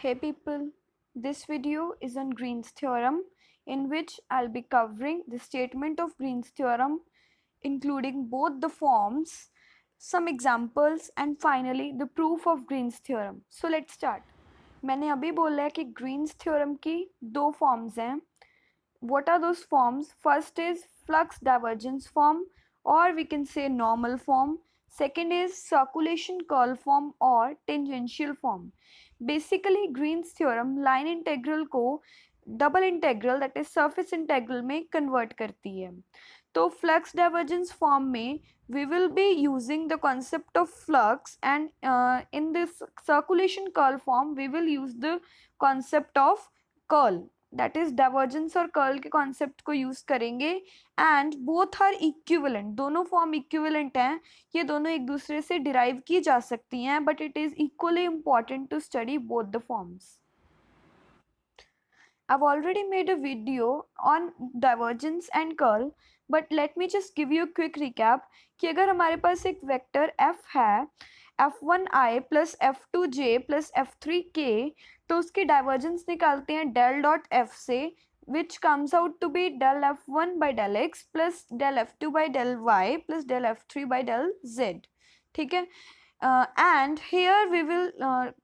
Hey people, this video is on Green's theorem in which I'll be covering the statement of Green's theorem including both the forms, some examples and finally the proof of Green's theorem. So let's start. मैंने अभी बोला है कि Green's theorem की दो forms हैं. What are those forms? First is flux divergence form or we can say normal form. Second is circulation curl form or tangential form. Basically Green's theorem line integral को double integral that is surface integral में convert करती है. तो flux divergence form में we will be using the concept of flux and in this circulation curl form we will use the concept of curl, that is divergence और curl के concept को use करेंगे. And both are equivalent, दोनों form equivalent हैं, ये दोनों एक दूसरे से डिराइव की जा सकती हैं, but it is equally important to study both the forms. I've already made a video on divergence and curl, but let me just give you a quick recap कि अगर हमारे पास एक वेक्टर f है f1i plus f2j plus f3k, तो उसकी divergence निकालते हैं del dot f से, which comes out to be del f1 by del x plus del f2 by del y plus del f3 by del z. ठीक है. And here we will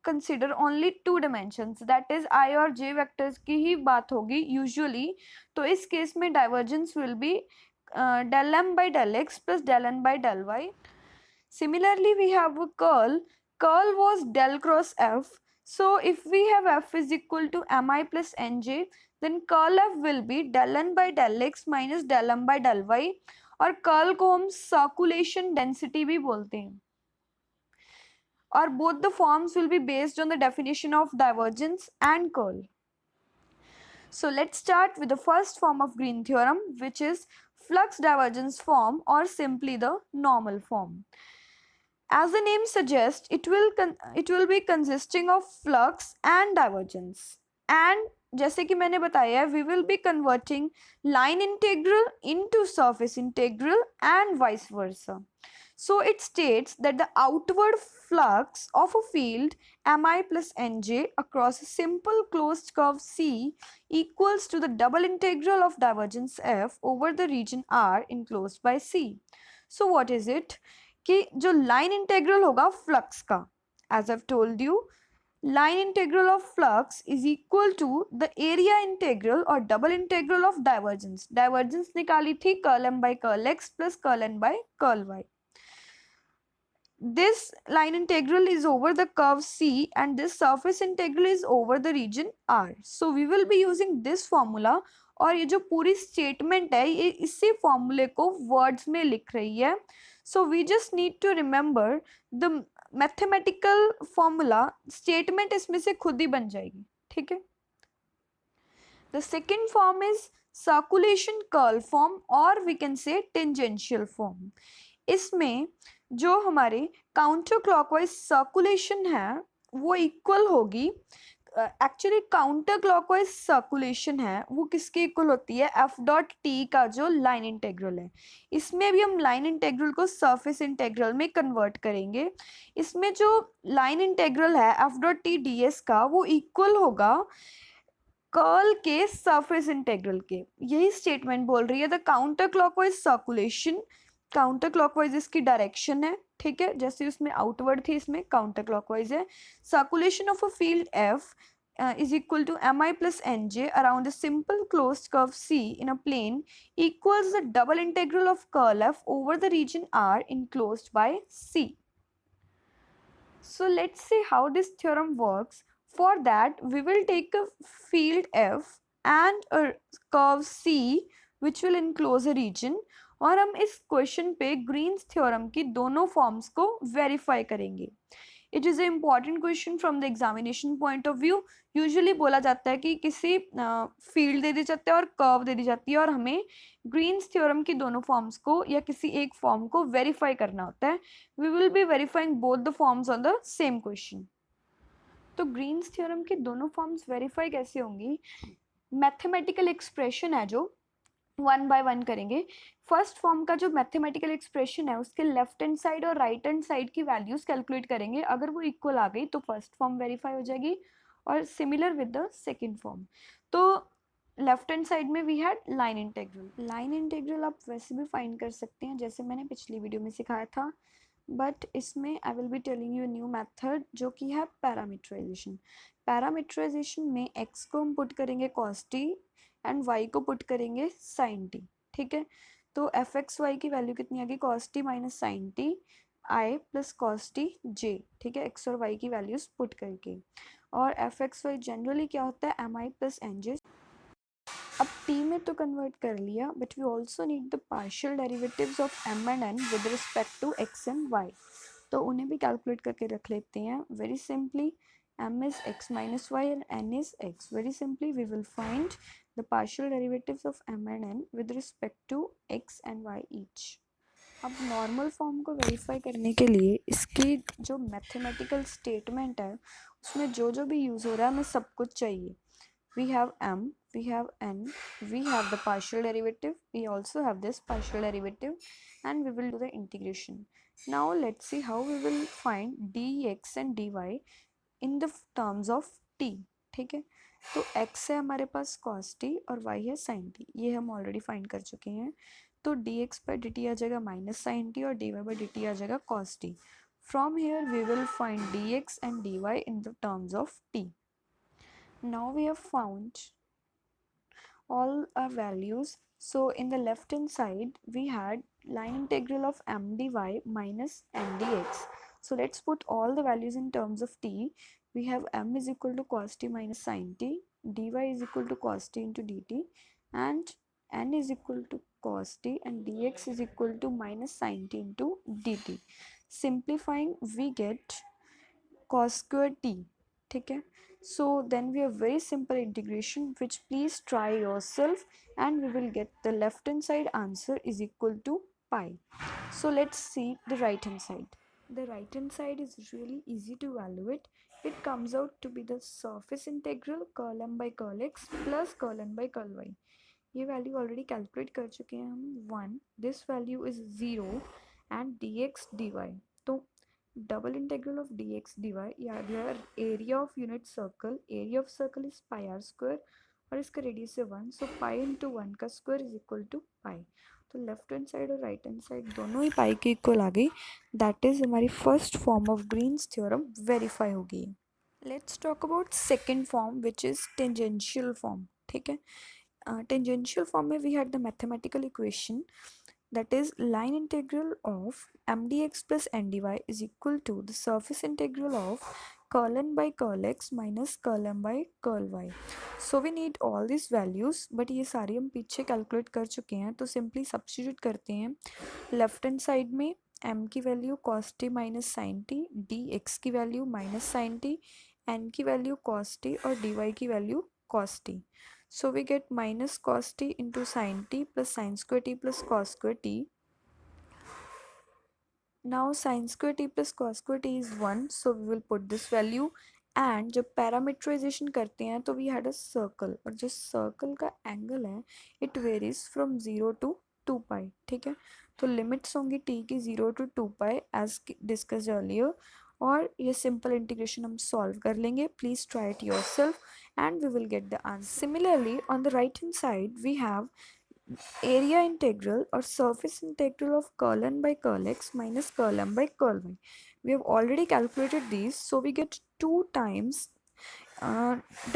consider only two dimensions, that is I और j vectors की ही बात होगी usually. तो इस case में divergence will be del m by del x plus del n by del y. Similarly we have a curl. Curl was del cross f. So if we have f is equal to mi plus nj, then curl f will be del n by del x minus del m by del y. और curl को हम circulation density भी बोलते हैं. Or both the forms will be based on the definition of divergence and curl. So let's start with the first form of Green theorem, which is flux divergence form or simply the normal form. As the name suggests, it will be consisting of flux and divergence. And जैसे कि मैंने बताया, we will be converting line integral into surface integral and vice versa. So it states that the outward flux of a field mi plus nj across a simple closed curve C equals to the double integral of divergence f over the region R enclosed by C. So what is it? कि जो line integral होगा flux का, as I've told you, line integral of flux is equal to the area integral or double integral of divergence. Divergence निकाली थी curl m by curl x plus curl n by curl y. This line integral is over the curve C and this surface integral is over the region R. So we will be using this formula. और ये जो पूरी statement है ये इसी फॉर्मूले को words में लिख रही है. So we just need to remember the mathematical formula. Statement इसमें से खुद ही बन जाएगी. ठीक है. The second form is circulation curl form और we can say tangential form. इसमें जो हमारे काउंटर क्लॉकवाइज सर्कुलेशन है वो इक्वल होगी. एक्चुअली काउंटर क्लॉकवाइज सर्कुलेशन है वो किसके इक्वल होती है? एफ डॉट टी का जो लाइन इंटेग्रल है. इसमें भी हम लाइन इंटेग्रल को सरफेस इंटेग्रल में कन्वर्ट करेंगे. इसमें जो लाइन इंटेग्रल है F dot T D S का वो इक्वल होगा कर्ल के सरफेस इंटेग्रल के. यही स्टेटमेंट बोल रही है the counter clockwise circulation. Counter clockwise इसकी डायरेक्शन है. ठीक है. जैसे उसमें आउटवर्ड थी इसमें काउंटर क्लॉकवाइज है. Circulation of a field F is equal to mi plus nj around a simple closed curve C in a plane equals the double integral of curl f over the region R enclosed by C. So let's see how this theorem works. For that we will take a field f and a curve C which will enclose a region और हम इस question पे Green's theorem की दोनों forms को verify करेंगे. It is a important question from the examination point of view. Usually बोला जाता है कि किसी फील्ड दे दी जाती है और कर्व दे दी जाती है और हमें ग्रीन्स थ्योरम की दोनों फॉर्म्स को या किसी एक फॉर्म को वेरीफाई करना होता है. We will be verifying both the forms on the same question. तो ग्रीन्स थ्योरम की दोनों फॉर्म्स वेरीफाई कैसे होंगी? मैथमेटिकल एक्सप्रेशन है जो वन बाय वन करेंगे. फर्स्ट फॉर्म का जो मैथमेटिकल एक्सप्रेशन है उसके लेफ्ट हैंड साइड और राइट हैंड साइड की वैल्यूज कैलकुलेट करेंगे. अगर वो इक्वल आ गई तो फर्स्ट फॉर्म वेरीफाई हो जाएगी और similar with the second form. तो लेफ्ट हैंड साइड में we had line integral. Line integral आप वैसे भी फाइंड कर सकते हैं जैसे मैंने पिछली वीडियो में सिखाया था, बट इसमें I will be telling you new method जो कि है पैरामीटराइजेशन। पैरामीटराइजेशन में x को हम पुट करेंगे cos t एंड y को पुट करेंगे sin t, ठीक है। तो एफ एक्स वाई की वैल्यू कितनी आ गई, cos t minus sine T I plus cos t j, ठीक है, x और y की वैल्यूज पुट करके। और एफ एक्स वाई जनरली क्या होता है, एम आई प्लस एन जे। अब t में तो कन्वर्ट कर लिया, but we also need the partial derivatives of m and n with respect to x and y, तो उन्हें भी कैलकुलेट करके रख लेते हैं। Very simply m is x minus y and n is x. Very simply we will find the partial derivatives of m and n with respect to x and y each. अब normal form को verify करने के लिए इसकी जो mathematical statement है उसमें जो जो भी यूज़ हो रहा है हमें सब कुछ चाहिए। We have m, we have n, we have the partial derivative, we also have this partial derivative, and we will do the integration. Now let's see how we will find dx and dy in the terms of t, ठीक है। तो x है हमारे पास cos t और y है sin t, ये हम already find कर चुके हैं। तो dx by dt आ जाएगा माइनस sin t और dy by dt आ जाएगा cos t. From here we will find dx and dy in the terms of t. Now we have found all our values. So in the left hand side we had line integral of m dy minus n dx. So let's put all the values in terms of t. We have m is equal to cos t minus sin t, dy is equal to cos t into dt, and n is equal to cos t and dx is equal to minus sin t into dt. Simplifying we get cos square t, ठीक है। So then we have very simple integration which please try yourself and we will get the left hand side answer is equal to pi. So let's see the right hand side. The right hand side is really easy to evaluate. It comes out to be the surface integral curl m by curl x plus curl n by curl y. ये value already calculate कर चुके हैं हम 1, this value is 0 and dx dy। तो double integral of dx dy याद है, area of unit circle, area of circle is pi r square और इसका रेडियस है 1, सो पाई इंटू 1 का square is equal to pi. तो लेफ्ट हैंड साइड और right hand side दोनों ही पाई के इक्वल आ गई। दैट इज हमारी first form of Green's theorem verify हो गई। Let's talk about second form which is tangential form, ठीक है। टेंजेंशियल फॉर्म में we had the mathematical equation that is line integral of m dx plus n dy is equal to the surface integral of curl n by curl x minus curl m by curl y. So we need all these values, but ये सारी हम पीछे calculate कर चुके हैं, तो simply substitute करते हैं। लेफ्ट हैंड साइड में m की value cos t minus sine T, dx की value minus sine T, n की वैल्यू cos t और dy की value cos t. So we get minus cos t into sin t plus sin square t plus cos square t. Now sin square t plus cos square t is 1, so we will put this value. And जब parameterisation करते हैं तो we had a circle, और जो circle का angle है it varies from 0 to 2 पाई, ठीक है। तो लिमिट्स होंगी t की 0 to 2 pi as discussed earlier, और ये सिंपल इंटीग्रेशन हम सॉल्व कर लेंगे। Please try it yourself and we will get the answer. Similarly, on the right hand side we have area integral or surface integral of curl n by curl x minus curl m by curl y. We have already calculated these, so we get 2 times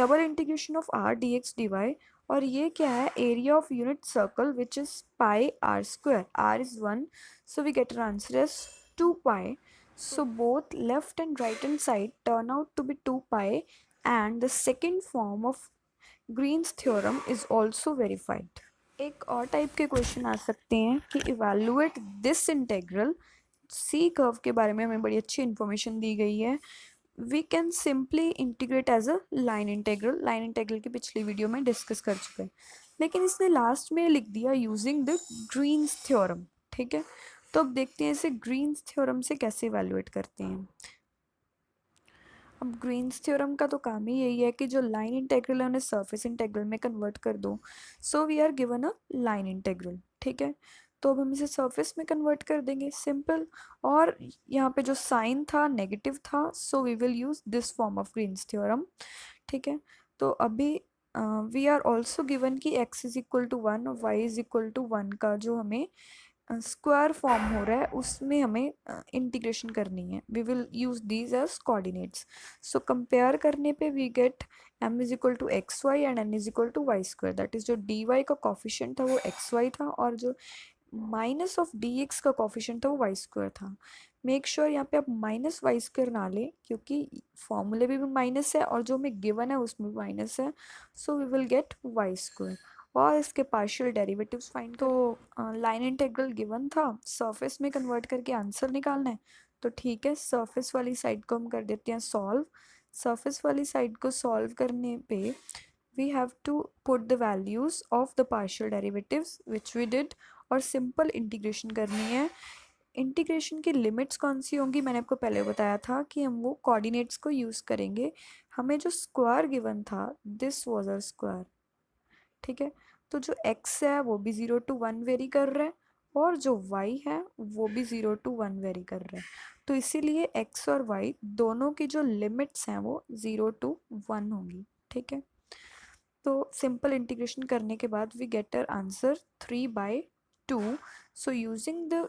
double integration of r dx dy, और ये क्या है, area of unit circle which is pi r square, r is 1, so we get our answer as 2 pi. So both left and right hand side turn out to be 2 pi, and the second form of Green's theorem is also verified. एक और type के question आ सकते हैं कि evaluate this integral. C curve के बारे में हमें बड़ी अच्छी इन्फॉर्मेशन दी गई है। We can simply integrate as a line integral. Line integral की पिछली वीडियो में डिस्कस कर चुके हैं, लेकिन इसने लास्ट में लिख दिया यूजिंग द ग्रीन्स थ्योरम, ठीक है। तो अब देखते हैं इसे ग्रीन्स थ्योरम से कैसे इवैल्यूएट करते हैं। अब ग्रीन्स थ्योरम का तो काम ही यही है कि जो लाइन इंटेग्रल है उन्हें सरफेस इंटेग्रल में कन्वर्ट कर दो। So we are given a line integral, ठीक है। तो अब हम इसे सरफेस में कन्वर्ट कर देंगे, सिंपल। और यहाँ पे जो साइन था नेगेटिव था, so we will use this form of Green's theorem ठीक है। तो अभी वी आर ऑल्सो गिवन कि x इज इक्वल टू 1 और y इज इक्वल टू 1 का जो हमें स्क्वायर फॉर्म हो रहा है उसमें हमें इंटीग्रेशन करनी है। We will use these as coordinates. So compare करने पे we get m is equal to x y and n is equal to y square. That is जो dy का कॉफिशिएंट था वो एक्स वाई था और जो माइनस ऑफ dx का कॉफिशिएंट था वो वाई स्क्वायर था। मेक श्योर यहाँ पे आप माइनस वाई स्क्वायर ना लें क्योंकि फॉर्मूले में भी माइनस है और जो हमें गिवन है उसमें भी माइनस है। So we will get y square और इसके पार्शियल डेरिवेटिव्स फाइंड। तो लाइन इंटीग्रल गिवन था, सरफेस में कन्वर्ट करके आंसर निकालना है। तो ठीक है, सरफेस वाली साइड को हम कर देते हैं सॉल्व। सरफेस वाली साइड को सॉल्व करने पे we have to put the values of the partial derivatives which we did और सिंपल इंटीग्रेशन करनी है। इंटीग्रेशन की लिमिट्स कौन सी होंगी मैंने आपको पहले बताया था कि हम वो कोऑर्डिनेट्स को यूज़ करेंगे। हमें जो स्क्वायर गिवन था दिस वाज अ स्क्वायर, ठीक है। तो जो x है वो भी 0 to 1 वेरी कर रहा है और जो y है वो भी 0 to 1 वेरी कर रहा है। तो इसीलिए x और y दोनों की जो लिमिट्स हैं वो 0 to 1 होंगी, ठीक है। तो सिंपल इंटीग्रेशन करने के बाद we get our answer 3/2। So using the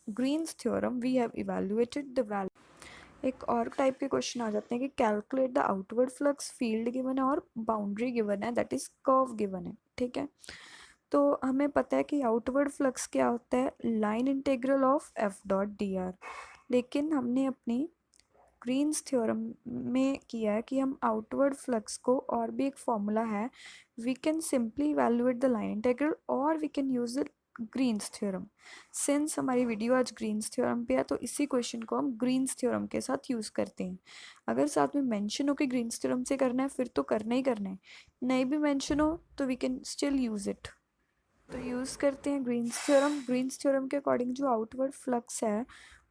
Green's theorem we have evaluated the value. एक और टाइप के क्वेश्चन आ जाते हैं कि calculate the outward flux, field given है और बाउंड्री गिवन है, दैट इज कर्व गिवन है, ठीक है। तो हमें पता है कि आउटवर्ड फ्लक्स क्या होता है, line integral of F dot D R. लेकिन हमने अपनी ग्रीन्स थ्योरम में किया है कि हम आउटवर्ड फ्लक्स को और भी एक फॉर्मूला है, we can simply evaluate the line integral और we can use the Green's theorem. Since हमारी वीडियो आज ग्रीन्स थ्योरम पे है तो इसी क्वेश्चन को हम ग्रीन्स थ्योरम के साथ यूज़ करते हैं। अगर साथ में मेंशन हो कि ग्रीन्स थ्योरम से करना है फिर तो करना ही करना है, नहीं भी मेंशन हो तो we can still use it. तो यूज़ करते हैं ग्रीन्स थ्योरम। ग्रीन्स थ्योरम के अकॉर्डिंग जो आउटवर्ड फ्लक्स है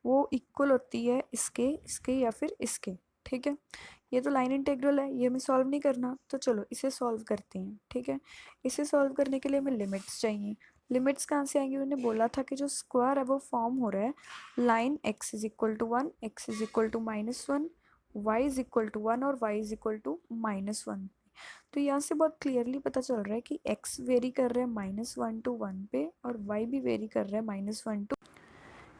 वो इक्वल होती है इसके इसके या फिर इसके, ठीक है। ये तो लाइन इंटीग्रल है, ये हमें सॉल्व नहीं करना, तो चलो इसे सॉल्व करते हैं, ठीक है। इसे सॉल्व करने के लिए हमें लिमिट्स चाहिए। लिमिट्स कहाँ से आएंगी, उन्होंने बोला था कि जो स्क्वायर है वो फॉर्म हो रहा है line x is equal to 1, x is equal to -1, y is equal to 1 और y इज इक्वल टू -1। तो यहाँ से बहुत क्लियरली पता चल रहा है कि x वेरी कर रहा है -1 to 1 पे और y भी वेरी कर रहा है -1 to।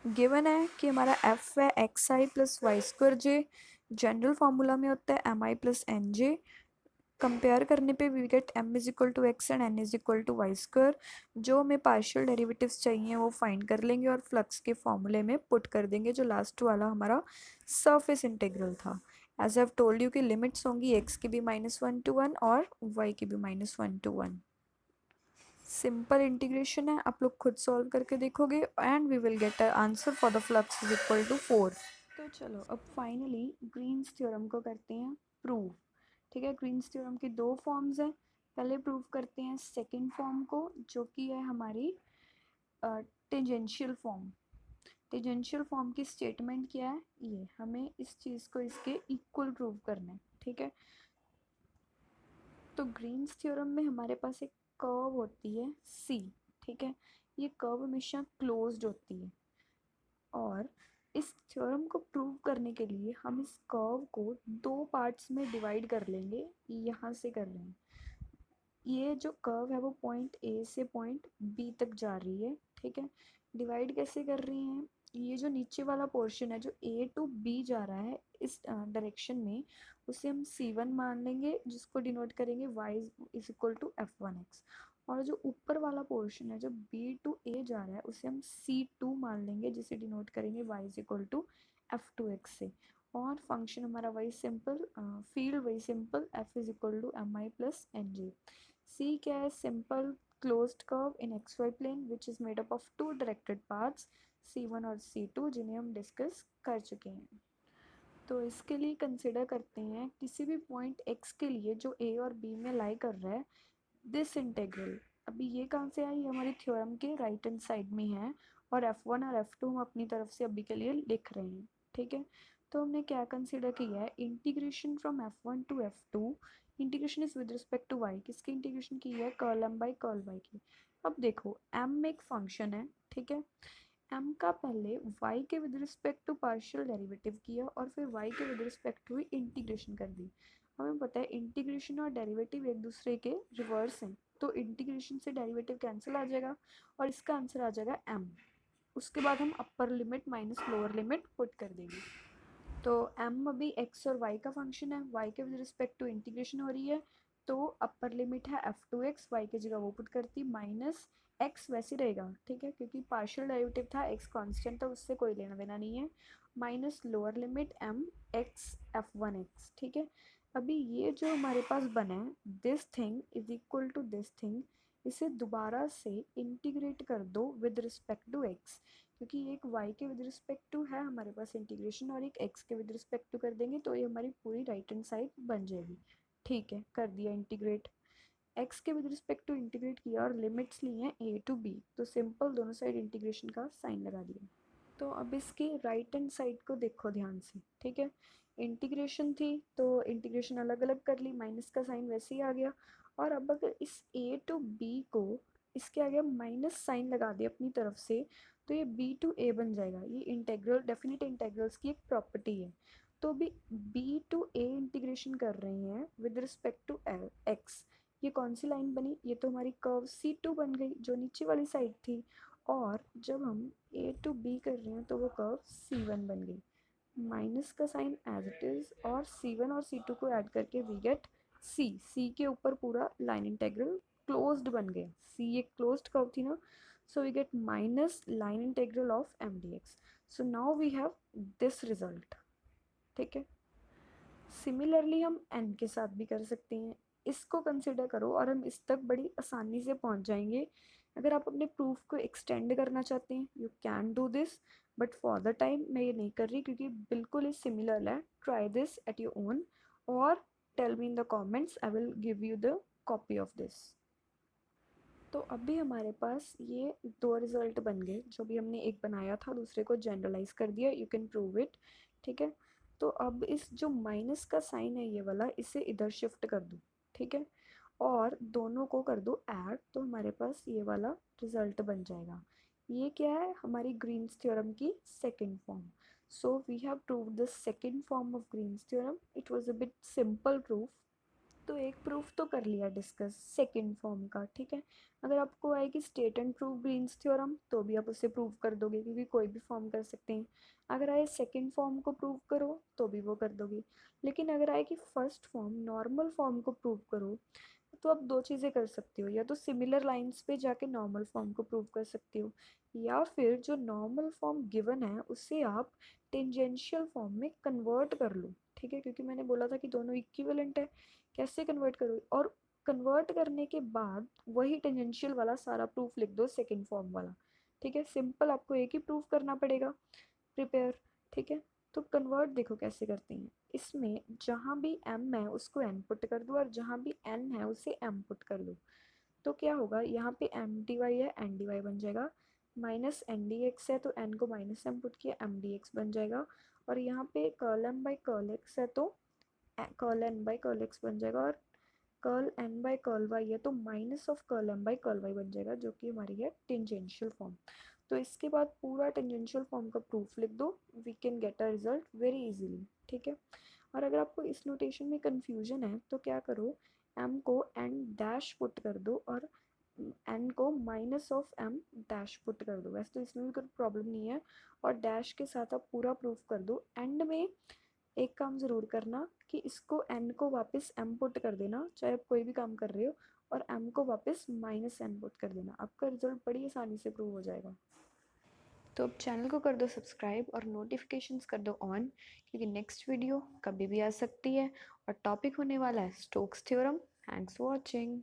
गिवन है कि हमारा f है x i plus y square j, general formula में होता है एम आई प्लस एन जे। कंपेयर करने पे we get m is equal to x and n is equal to y square. जो हमें पार्शियल डेरिवेटिव्स चाहिए वो फाइंड कर लेंगे और फ्लक्स के फॉर्मूले में पुट कर देंगे जो लास्ट वाला हमारा सरफेस इंटीग्रल था। As I have told you कि लिमिट्स होंगी x की भी -1 to 1 और y की भी -1 to 1। सिंपल इंटीग्रेशन है, आप लोग खुद सॉल्व करके देखोगे and we will get a answer for the flux is equal to 4। तो चलो अब फाइनली ग्रीन्स थ्योरम को करते हैं प्रूव, ठीक है। ग्रीन्स थ्योरम की दो फॉर्म्स हैं, पहले प्रूव करते हैं सेकंड फॉर्म को जो कि है हमारी टेंजेंशियल फॉर्म। टेंजेंशियल फॉर्म की स्टेटमेंट क्या है, ये हमें इस चीज़ को इसके इक्वल प्रूव करना है, ठीक है। तो ग्रीन्स थ्योरम में हमारे पास एक कर्व होती है सी, ठीक है। ये कर्व हमेशा क्लोज्ड होती है और इस थ्योरम को प्रूव करने के लिए हम इस कर्व को दो पार्ट्स में डिवाइड कर लेंगे। यहाँ से कर रहे हैं, ये जो कर्व है वो पॉइंट ए से पॉइंट बी तक जा रही है, ठीक है। डिवाइड कैसे कर रही हैं, ये जो नीचे वाला पोर्शन है जो ए टू बी जा रहा है इस डायरेक्शन में, उसे हम C1 मान लेंगे जिसको डिनोट करेंगे y is equal to f1x। और जो ऊपर वाला पोर्शन है जो B टू A जा रहा है उसे हम C2 मान लेंगे जिसे डिनोट करेंगे y is equal to f2x से। और फंक्शन हमारा वही सिंपल, फील्ड वही simple, f is equal to mi plus N j. C क्या है, simple closed curve in xy plane which is made up of two directed paths C1 और C2 जिन्हें हम डिस्कस कर चुके हैं। तो इसके लिए कंसिडर करते हैं किसी भी पॉइंट x के लिए जो a और b में लाई कर रहा है दिस इंटेग्रल। अभी ये कहाँ से आई, हमारी थ्योरम के राइट हैंड साइड में है और f1 और f2 हम अपनी तरफ से अभी के लिए लिख रहे हैं, ठीक है। तो हमने क्या कंसिडर किया है, integration from f1 to f2, integration is with respect to y, किसकी इंटीग्रेशन की है, curl m by curl y की। अब देखो m एक फंक्शन है, ठीक है। m का पहले y के with respect to partial derivative किया और फिर y के विद रिस्पेक्ट टू इंटीग्रेशन कर दी। हमें पता है इंटीग्रेशन और डेरिवेटिव एक दूसरे के रिवर्स हैं, तो इंटीग्रेशन से डेरिवेटिव कैंसिल आ जाएगा और इसका आंसर आ जाएगा m। उसके बाद हम upper limit minus lower limit put कर देंगे। तो m अभी x और y का फंक्शन है, y के विद रिस्पेक्ट टू इंटीग्रेशन हो रही है, तो अपर लिमिट है f2x, y की जगह वो पुट करती, माइनस x वैसे रहेगा, ठीक है, क्योंकि पार्शियल डेरिवेटिव था, x कांस्टेंट था, उससे कोई लेना देना नहीं है, minus lower limit m x f1x, ठीक है। अभी ये जो हमारे पास बना है, this thing is equal to this thing, इसे दोबारा से इंटीग्रेट कर दो विद रिस्पेक्ट टू x, क्योंकि एक y के विद रिस्पेक्ट टू है हमारे पास इंटीग्रेशन और एक x के विद रिस्पेक्ट टू कर देंगे तो ये हमारी पूरी राइट हैंड साइड बन जाएगी। ठीक है, कर दिया इंटीग्रेट, x के विद रिस्पेक्ट टू इंटीग्रेट किया और लिमिट्स ली हैं a टू b, तो सिंपल दोनों साइड इंटीग्रेशन का साइन लगा दिया। तो अब इसकी राइट हैंड साइड को देखो ध्यान से, ठीक है, इंटीग्रेशन थी तो इंटीग्रेशन अलग अलग कर ली, माइनस का साइन वैसे ही आ गया, और अब अगर इस a टू b को इसके आगे माइनस साइन लगा दिया अपनी तरफ से, तो ये b टू a बन जाएगा। ये इंटेग्रल डेफिनेट इंटेग्रल्स की एक प्रॉपर्टी है। तो अभी b टू a इंटीग्रेशन कर रहे हैं विद रिस्पेक्ट टू x, ये कौन सी लाइन बनी, ये तो हमारी कर्व C2 बन गई जो नीचे वाली साइड थी, और जब हम a टू b कर रहे हैं तो वो कर्व C1 बन गई, माइनस का साइन एज इट इज, और C1 और C2 को ऐड करके वी गेट C के ऊपर पूरा लाइन इंटेग्रल क्लोज्ड बन गया, C एक क्लोज्ड कर्व थी ना, so we get minus line integral of m dx, so now we have this result, ठीक है। सिमिलरली हम n के साथ भी कर सकते हैं, इसको कंसिडर करो और हम इस तक बड़ी आसानी से पहुंच जाएंगे। अगर आप अपने प्रूफ को एक्सटेंड करना चाहते हैं you can do this, but for the time मैं ये नहीं कर रही क्योंकि बिल्कुल ही सिमिलर है। Try this at your own और tell me in the comments, I will give you the copy of this. तो अभी हमारे पास ये दो रिजल्ट बन गए, जो भी हमने एक बनाया था दूसरे को जनरलाइज कर दिया, यू कैन प्रूव इट, ठीक है। तो अब इस जो माइनस का साइन है ये वाला, इसे इधर शिफ्ट कर दो, ठीक है, और दोनों को कर दो ऐड, तो हमारे पास ये वाला रिजल्ट बन जाएगा। ये क्या है, हमारी ग्रीन्स थ्योरम की second form. So we have proved the second form of Green's theorem, it was a bit simple proof. तो एक प्रूफ तो कर लिया डिस्कस सेकंड फॉर्म का, ठीक है। अगर आपको आएगी state and prove Green's theorem तो भी आप उसे प्रूव कर दोगे क्योंकि कोई भी फॉर्म कर सकते हैं। अगर आए सेकंड फॉर्म को प्रूव करो तो भी वो कर दोगे, लेकिन अगर आए कि फर्स्ट फॉर्म नॉर्मल फॉर्म को प्रूव करो तो आप दो चीज़ें कर सकते हो, या तो सिमिलर लाइंस पे जाके नॉर्मल फॉर्म को प्रूव कर सकते हो, या फिर जो नॉर्मल फॉर्म गिवन है उसे आप टेंजेंशियल फॉर्म में कन्वर्ट कर लो, ठीक है, क्योंकि मैंने बोला था कि दोनों इक्विवेलेंट है। कैसे कन्वर्ट करो, और कन्वर्ट करने के बाद वही टेंजेंशियल वाला सारा प्रूफ लिख दो सेकेंड फॉर्म वाला, ठीक है। सिंपल, आपको एक ही प्रूफ करना पड़ेगा प्रिपेयर, ठीक है। तो कन्वर्ट देखो कैसे करते हैं, इसमें जहाँ भी m है उसको n पुट कर दो और जहाँ भी n है उसे m पुट कर दो, तो क्या होगा, यहाँ पे m dy है, n dy बन जाएगा, माइनस एन डी एक्स है तो n को माइनस m पुट किया m dx बन जाएगा, और यहाँ पे curl m by curl x है तो curl n by curl x बन जाएगा, और curl n by curl y है तो minus of curl m by curl y बन जाएगा, जो कि हमारी है टेंजेंशियल फॉर्म। तो इसके बाद पूरा टेंजेंशियल फॉर्म का प्रूफ लिख दो, we can get a result very easily, ठीक है। और अगर आपको इस नोटेशन में कन्फ्यूजन है तो क्या करो, m को n डैश पुट कर दो और n को minus of m dash put कर दो, वैसे तो इसमें भी कोई प्रॉब्लम नहीं है, और डैश के साथ आप पूरा प्रूफ कर दो। एंड में एक काम ज़रूर करना कि इसको n को वापस m पुट कर देना, चाहे आप कोई भी काम कर रहे हो, और m को वापस माइनस n पुट कर देना, आपका रिजल्ट बड़ी आसानी से प्रूव हो जाएगा। तो अब चैनल को कर दो सब्सक्राइब और नोटिफिकेशंस कर दो ऑन, क्योंकि नेक्स्ट वीडियो कभी भी आ सकती है और टॉपिक होने वाला है Stokes theorem. Thanks for watching.